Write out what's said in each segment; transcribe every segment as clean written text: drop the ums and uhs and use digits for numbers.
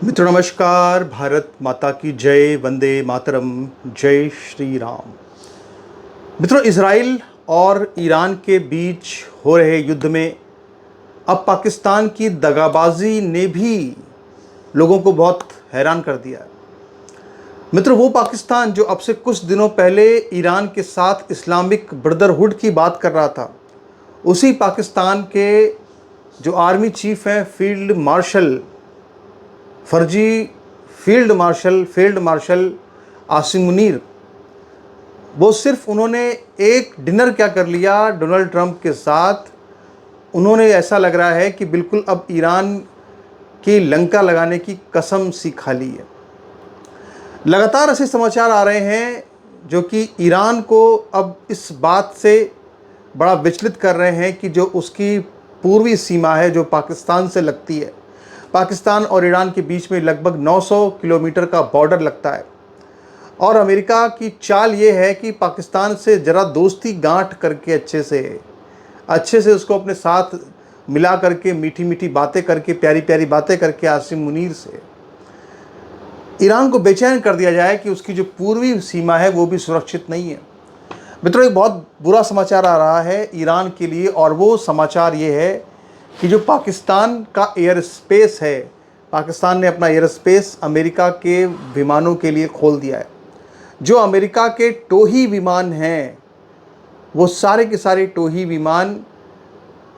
मित्रों नमस्कार। भारत माता की जय। वंदे मातरम। जय श्री राम। मित्रों, इजराइल और ईरान के बीच हो रहे युद्ध में अब पाकिस्तान की दगाबाजी ने भी लोगों को बहुत हैरान कर दिया है। मित्रों, वो पाकिस्तान जो अब से कुछ दिनों पहले ईरान के साथ इस्लामिक ब्रदरहुड की बात कर रहा था, उसी पाकिस्तान के जो आर्मी चीफ हैं, फील्ड मार्शल आसिम मुनीर, वो सिर्फ उन्होंने एक डिनर क्या कर लिया डोनाल्ड ट्रंप के साथ। उन्होंने ऐसा लग रहा है कि बिल्कुल अब ईरान की लंका लगाने की कसम सी खा ली है। लगातार ऐसे समाचार आ रहे हैं जो कि ईरान को अब इस बात से बड़ा विचलित कर रहे हैं कि जो उसकी पूर्वी सीमा है, जो पाकिस्तान से लगती है, पाकिस्तान और ईरान के बीच में लगभग 900 किलोमीटर का बॉर्डर लगता है। और अमेरिका की चाल ये है कि पाकिस्तान से ज़रा दोस्ती गांठ करके अच्छे से उसको अपने साथ मिला करके, मीठी मीठी बातें करके, प्यारी प्यारी बातें करके आसिम मुनीर से ईरान को बेचैन कर दिया जाए कि उसकी जो पूर्वी सीमा है वो भी सुरक्षित नहीं है। मित्रों, एक बहुत बुरा समाचार आ रहा है ईरान के लिए, और वो समाचार ये है कि जो पाकिस्तान का एयर स्पेस है, पाकिस्तान ने अपना एयर स्पेस अमेरिका के विमानों के लिए खोल दिया है। जो अमेरिका के टोही विमान हैं, वो सारे के सारे टोही विमान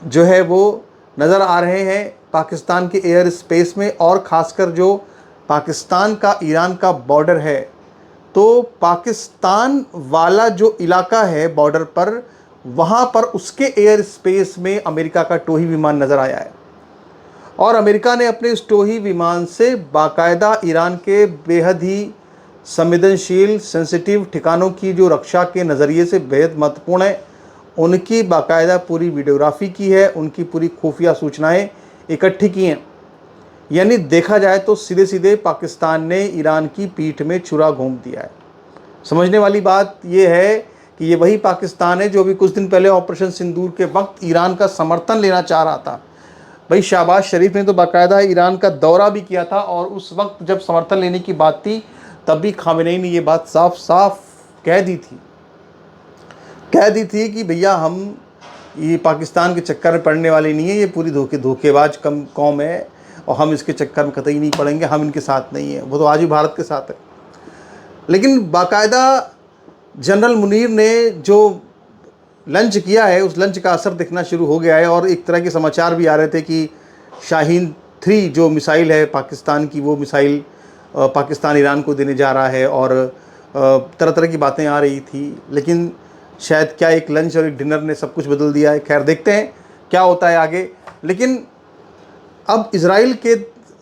जो है वो नज़र आ रहे हैं पाकिस्तान के एयर स्पेस में। और ख़ासकर जो पाकिस्तान का ईरान का बॉर्डर है, तो पाकिस्तान वाला जो इलाका है बॉर्डर पर, वहाँ पर उसके एयर स्पेस में अमेरिका का टोही विमान नज़र आया है। और अमेरिका ने अपने इस टोही विमान से बाकायदा ईरान के बेहद ही संवेदनशील सेंसिटिव ठिकानों की जो रक्षा के नज़रिए से बेहद महत्वपूर्ण है, उनकी बाकायदा पूरी वीडियोग्राफी की है, उनकी पूरी खुफिया सूचनाएं इकट्ठी की हैं। यानी देखा जाए तो सीधे सीधे पाकिस्तान ने ईरान की पीठ में छुरा घोंप दिया है। समझने वाली बात यह है कि ये वही पाकिस्तान है जो अभी कुछ दिन पहले ऑपरेशन सिंदूर के वक्त ईरान का समर्थन लेना चाह रहा था। भाई, शहबाज शरीफ ने तो बाकायदा ईरान का दौरा भी किया था, और उस वक्त जब समर्थन लेने की बात थी तब भी खामेनेई ने ये बात साफ साफ कह दी थी कि भैया, हम ये पाकिस्तान के चक्कर में पड़ने वाले नहीं है, ये पूरी धोखेबाज कौम है और हम इसके चक्कर में कतई नहीं पड़ेंगे, हम इनके साथ नहीं है। वो तो आज भी भारत के साथ है। लेकिन बाकायदा जनरल मुनीर ने जो लंच किया है, उस लंच का असर दिखना शुरू हो गया है। और एक तरह के समाचार भी आ रहे थे कि शाहीन 3 जो मिसाइल है पाकिस्तान की, वो मिसाइल पाकिस्तान ईरान को देने जा रहा है, और तरह तरह की बातें आ रही थी। लेकिन शायद क्या एक लंच और एक डिनर ने सब कुछ बदल दिया है। खैर, देखते हैं क्या होता है आगे। लेकिन अब इज़राइल के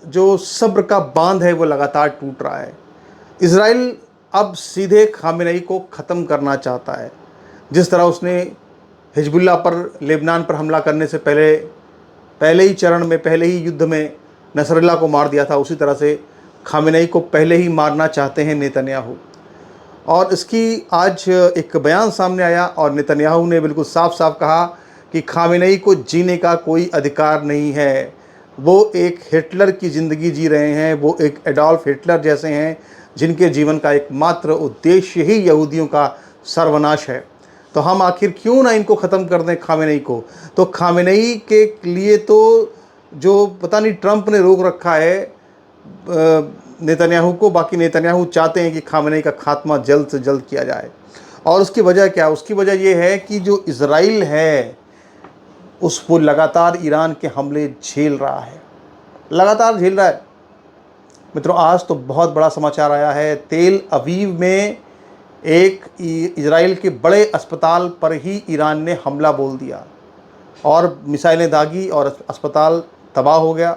जो सब्र का बांध है वो लगातार टूट रहा है। इज़राइल अब सीधे खामेनेई को ख़त्म करना चाहता है। जिस तरह उसने हिजबुल्लाह पर, लेबनान पर हमला करने से पहले ही चरण में, पहले ही युद्ध में नसरल्लाह को मार दिया था, उसी तरह से खामेनेई को पहले ही मारना चाहते हैं नेतन्याहू। और इसकी आज एक बयान सामने आया, और नेतन्याहू ने बिल्कुल साफ साफ कहा कि खामेनेई को जीने का कोई अधिकार नहीं है। वो एक हिटलर की ज़िंदगी जी रहे हैं, वो एक एडोल्फ हिटलर जैसे हैं, जिनके जीवन का एकमात्र उद्देश्य ही यहूदियों का सर्वनाश है। तो हम आखिर क्यों ना इनको ख़त्म कर दें, खामेनेई को। तो खामेनेई के लिए तो जो पता नहीं ट्रंप ने रोक रखा है नेतन्याहू को, बाकी नेतन्याहू चाहते हैं कि खामेनेई का खात्मा जल्द से जल्द किया जाए। और उसकी वजह क्या है? उसकी वजह ये है कि जो इज़राइल है उस पर लगातार ईरान के हमले झेल रहा है, लगातार झेल रहा है। मित्रों, आज तो बहुत बड़ा समाचार आया है। तेल अवीव में एक इज़राइल के बड़े अस्पताल पर ही ईरान ने हमला बोल दिया, और मिसाइलें दागी और अस्पताल तबाह हो गया।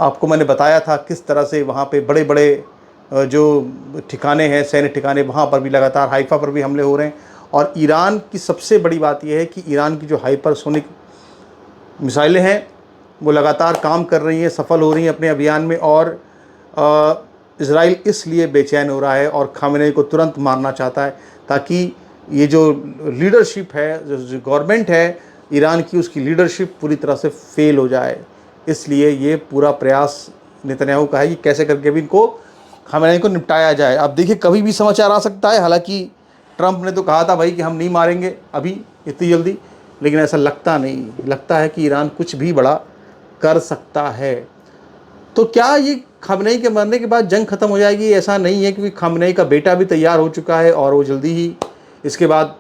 आपको मैंने बताया था किस तरह से वहाँ पे बड़े बड़े जो ठिकाने हैं, सैन्य ठिकाने, वहाँ पर भी लगातार, हाइफा पर भी हमले हो रहे हैं। और ईरान की सबसे बड़ी बात यह है कि ईरान की जो हाइपरसोनिक मिसाइलें हैं वो लगातार काम कर रही हैं, सफल हो रही हैं अपने अभियान में। और इज़राइल इसलिए बेचैन हो रहा है और खामेनेई को तुरंत मारना चाहता है, ताकि ये जो लीडरशिप है, जो गवर्नमेंट है ईरान की, उसकी लीडरशिप पूरी तरह से फेल हो जाए। इसलिए ये पूरा प्रयास नेतन्याहू का है कि कैसे करके भी इनको खामेनेई को निपटाया जाए। अब देखिए कभी भी समाचार आ सकता है, हालांकि ट्रंप ने तो कहा था भाई कि हम नहीं मारेंगे अभी इतनी जल्दी, लेकिन ऐसा लगता नहीं, लगता है कि ईरान कुछ भी बड़ा कर सकता है। तो क्या ये खामेनेई के मरने के बाद जंग खत्म हो जाएगी? ऐसा नहीं है, क्योंकि खामेनेई का बेटा भी तैयार हो चुका है और वो जल्दी ही इसके बाद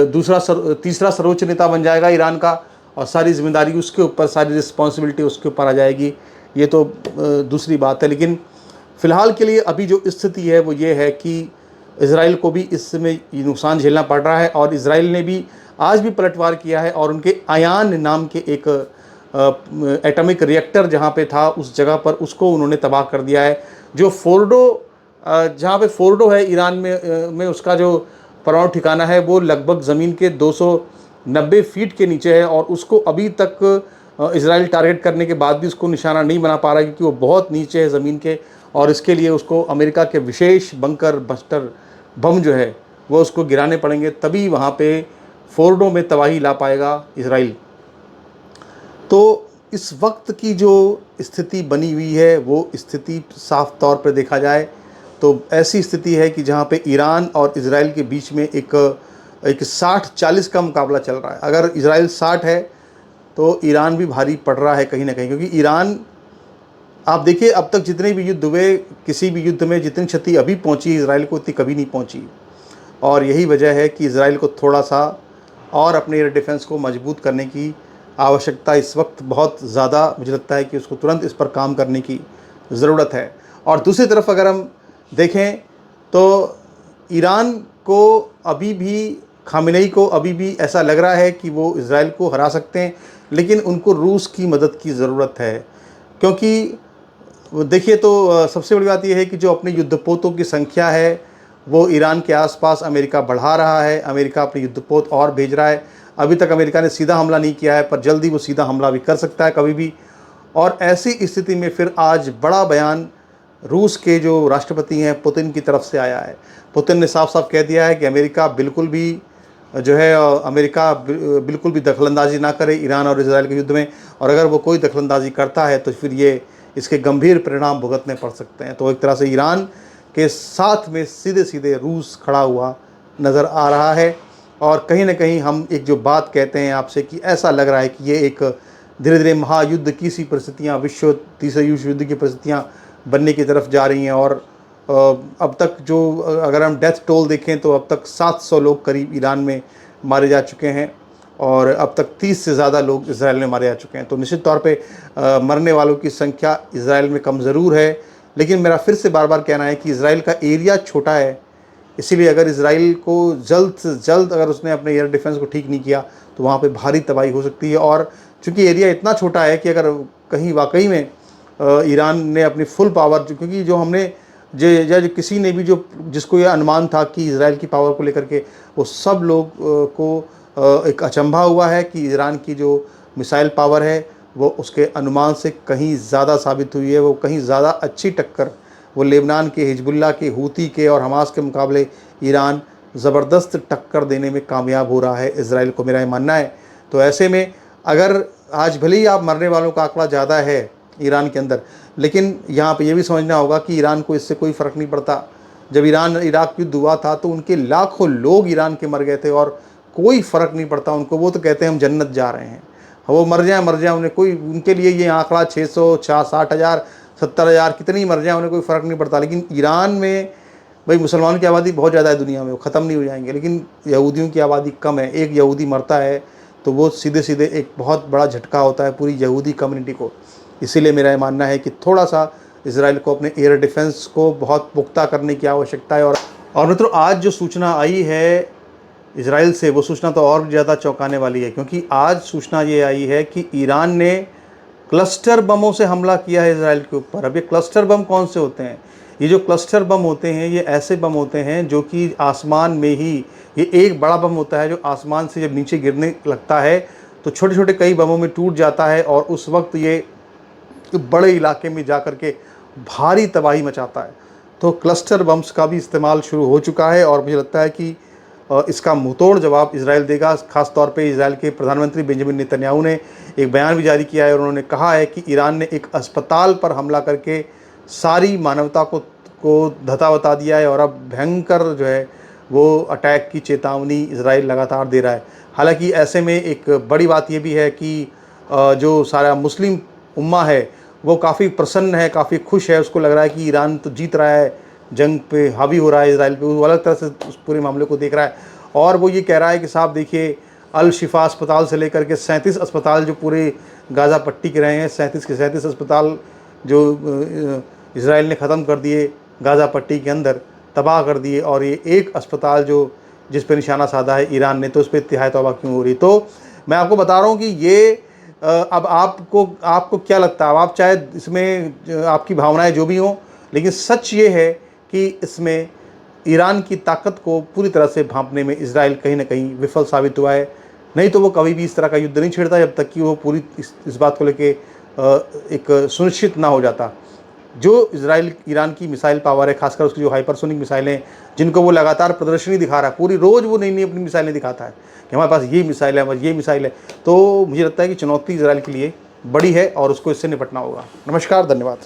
तीसरा सर्वोच्च नेता बन जाएगा ईरान का, और सारी जिम्मेदारी उसके ऊपर, सारी रिस्पॉन्सिबिलिटी उसके ऊपर आ जाएगी। ये तो दूसरी बात है। लेकिन फ़िलहाल के लिए अभी जो स्थिति है वो ये है कि इज़राइल को भी इसमें नुकसान झेलना पड़ रहा है, और इज़राइल ने भी आज भी पलटवार किया है और उनके आयान नाम के एक एटॉमिक रिएक्टर जहाँ पे था उस जगह पर उसको उन्होंने तबाह कर दिया है। जो फोर्डो, जहाँ पे फोर्डो है ईरान में उसका जो परमाणु ठिकाना है वो लगभग ज़मीन के 290 फीट के नीचे है, और उसको अभी तक इज़राइल टारगेट करने के बाद भी उसको निशाना नहीं बना पा रहा है, क्योंकि वो बहुत नीचे है ज़मीन के, और इसके लिए उसको अमेरिका के विशेष बंकर बस्टर बम जो है वो उसको गिराने पड़ेंगे, तभी वहाँ पे फोर्डो में तबाही ला पाएगा इज़राइल। तो इस वक्त की जो स्थिति बनी हुई है वो स्थिति साफ तौर पर देखा जाए तो ऐसी स्थिति है कि जहाँ पे ईरान और इज़राइल के बीच में एक 60-40 का मुकाबला चल रहा है। अगर इज़राइल 60 है तो ईरान भी भारी पड़ रहा है कहीं ना कहीं, क्योंकि ईरान, आप देखिए अब तक जितने भी युद्ध हुए, किसी भी युद्ध में जितनी क्षति अभी पहुंची इज़राइल को उतनी कभी नहीं पहुंची, और यही वजह है कि इज़राइल को थोड़ा सा और अपने एयर डिफेंस को मजबूत करने की आवश्यकता इस वक्त बहुत ज़्यादा, मुझे लगता है कि उसको तुरंत इस पर काम करने की ज़रूरत है। और दूसरी तरफ अगर हम देखें तो ईरान को अभी भी, खामेनेई को अभी भी ऐसा लग रहा है कि वो इज़राइल को हरा सकते हैं, लेकिन उनको रूस की मदद की ज़रूरत है। क्योंकि देखिए तो सबसे बड़ी बात यह है कि जो अपने युद्धपोतों की संख्या है वो ईरान के आसपास अमेरिका बढ़ा रहा है। अमेरिका अपने युद्धपोत और भेज रहा है। अभी तक अमेरिका ने सीधा हमला नहीं किया है, पर जल्दी वो सीधा हमला भी कर सकता है कभी भी। और ऐसी स्थिति में फिर आज बड़ा बयान रूस के जो राष्ट्रपति हैं पुतिन की तरफ से आया है। पुतिन ने साफ साफ कह दिया है कि अमेरिका बिल्कुल भी जो है, अमेरिका बिल्कुल भी दखलंदाजी ना करे ईरान और इजराइल के युद्ध में, और अगर वो कोई दखलंदाजी करता है तो फिर ये इसके गंभीर परिणाम भुगतने पड़ सकते हैं। तो एक तरह से ईरान के साथ में सीधे सीधे रूस खड़ा हुआ नज़र आ रहा है, और कहीं ना कहीं हम एक जो बात कहते हैं आपसे कि ऐसा लग रहा है कि ये एक धीरे धीरे महायुद्ध की सी परिस्थितियाँ, विश्व तीसरे विश्व युद्ध की परिस्थितियाँ बनने की तरफ जा रही हैं। और अब तक जो अगर हम डेथ टोल देखें तो अब तक 700 लोग करीब ईरान में मारे जा चुके हैं, और अब तक 30 से ज़्यादा लोग इज़राइल में मारे जा चुके हैं। तो निश्चित तौर पे मरने वालों की संख्या इज़राइल में कम ज़रूर है, लेकिन मेरा फिर से बार बार कहना है कि इज़राइल का एरिया छोटा है, इसीलिए अगर इज़राइल को जल्द से जल्द अगर उसने अपने एयर डिफेंस को ठीक नहीं किया तो वहाँ पे भारी तबाही हो सकती है। और चूँकि एरिया इतना छोटा है कि अगर कहीं वाकई में ईरान ने अपनी फुल पावर, क्योंकि जो हमने जो किसी ने भी जो जिसको ये अनुमान था कि इज़राइल की पावर को लेकर के, वो सब लोग को एक अचंभा हुआ है कि ईरान की जो मिसाइल पावर है वो उसके अनुमान से कहीं ज़्यादा साबित हुई है। वो कहीं ज़्यादा अच्छी टक्कर वो लेबनान के, हिजबुल्लाह के, हूती के और हमास के मुकाबले ईरान ज़बरदस्त टक्कर देने में कामयाब हो रहा है इज़राइल को, मेरा ये मानना है। तो ऐसे में अगर आज भले ही आप मरने वालों का आंकड़ा ज़्यादा है ईरान के अंदर, लेकिन यहाँ पे ये भी समझना होगा कि ईरान को इससे कोई फ़र्क नहीं पड़ता। जब ईरान इराक युद्ध हुआ था तो उनके लाखों लोग ईरान के मर गए थे और कोई फ़र्क नहीं पड़ता उनको। वो तो कहते हैं हम जन्नत जा रहे हैं, वो मर जाए उन्हें कोई, उनके लिए ये आंकड़ा 600, 60,000, 70,000 कितनी मर जाए उन्हें कोई फ़र्क नहीं पड़ता। लेकिन ईरान में भाई मुसलमानों की आबादी बहुत ज़्यादा है दुनिया में, वो ख़त्म नहीं हो जाएंगे, लेकिन यहूदियों की आबादी कम है। एक यहूदी मरता है तो वो सीधे सीधे एक बहुत बड़ा झटका होता है पूरी यहूदी कम्युनिटी को। इसीलिए मेरा ये मानना है कि थोड़ा सा इज़राइल को अपने एयर डिफेंस को बहुत पुख्ता करने की आवश्यकता है। और मित्रों, आज जो सूचना आई है इज़राइल से, वो सूचना तो और भी ज़्यादा चौंकाने वाली है, क्योंकि आज सूचना ये आई है कि ईरान ने क्लस्टर बमों से हमला किया है इज़राइल के ऊपर। अब ये क्लस्टर बम कौन से होते हैं? ये जो क्लस्टर बम होते हैं ये ऐसे बम होते हैं जो कि आसमान में ही, ये एक बड़ा बम होता है जो आसमान से जब नीचे गिरने लगता है तो छोटे छोटे कई बमों में टूट जाता है, और उस वक्त ये बड़े इलाके में जा कर के भारी तबाही मचाता है। तो क्लस्टर बम्स का भी इस्तेमाल शुरू हो चुका है, और मुझे लगता है कि इसका मुंहतोड़ जवाब इजराइल देगा। ख़ास तौर पे इजराइल के प्रधानमंत्री बेंजामिन नेतन्याहू ने एक बयान भी जारी किया है और उन्होंने कहा है कि ईरान ने एक अस्पताल पर हमला करके सारी मानवता को धता बता दिया है और अब भयंकर जो है वो अटैक की चेतावनी इजराइल लगातार दे रहा है। हालांकि ऐसे में एक बड़ी बात ये भी है कि जो सारा मुस्लिम उम्मा है वो काफ़ी प्रसन्न है, काफ़ी खुश है। उसको लग रहा है कि ईरान तो जीत रहा है, जंग पे हावी हो रहा है इजराइल पे, वो अलग तरह से उस पूरे मामले को देख रहा है। और वो ये कह रहा है कि साहब देखिए, अल शिफा अस्पताल से लेकर के 37 अस्पताल जो पूरे गाज़ा पट्टी के रहे हैं, 37 के 37 अस्पताल जो इजराइल ने ख़त्म कर दिए, गाज़ा पट्टी के अंदर तबाह कर दिए, और ये एक अस्पताल जो जिस पर निशाना साधा है ईरान ने, तो उस पर इत्तेहाद तौबा क्यों हो रही। तो मैं आपको बता रहा हूँ कि ये अब आपको क्या लगता है, आप चाहे इसमें आपकी भावनाएं जो भी हों, लेकिन सच ये है कि इसमें ईरान की ताकत को पूरी तरह से भांपने में इजराइल कहीं ना कहीं विफल साबित हुआ है। नहीं तो वो कभी भी इस तरह का युद्ध नहीं छेड़ता जब तक कि वो पूरी इस बात को लेके एक सुनिश्चित ना हो जाता। जो इजराइल ईरान की मिसाइल पावर है, खासकर उसकी जो हाइपरसोनिक मिसाइलें, जिनको वो लगातार प्रदर्शनी दिखा रहा है, पूरी रोज़ वो नई नई अपनी मिसाइलें दिखाता है कि हमारे पास ये मिसाइल है, हमारे ये मिसाइल है। तो मुझे लगता है कि चुनौती इजराइल के लिए बड़ी है और उसको इससे निपटना होगा। नमस्कार, धन्यवाद।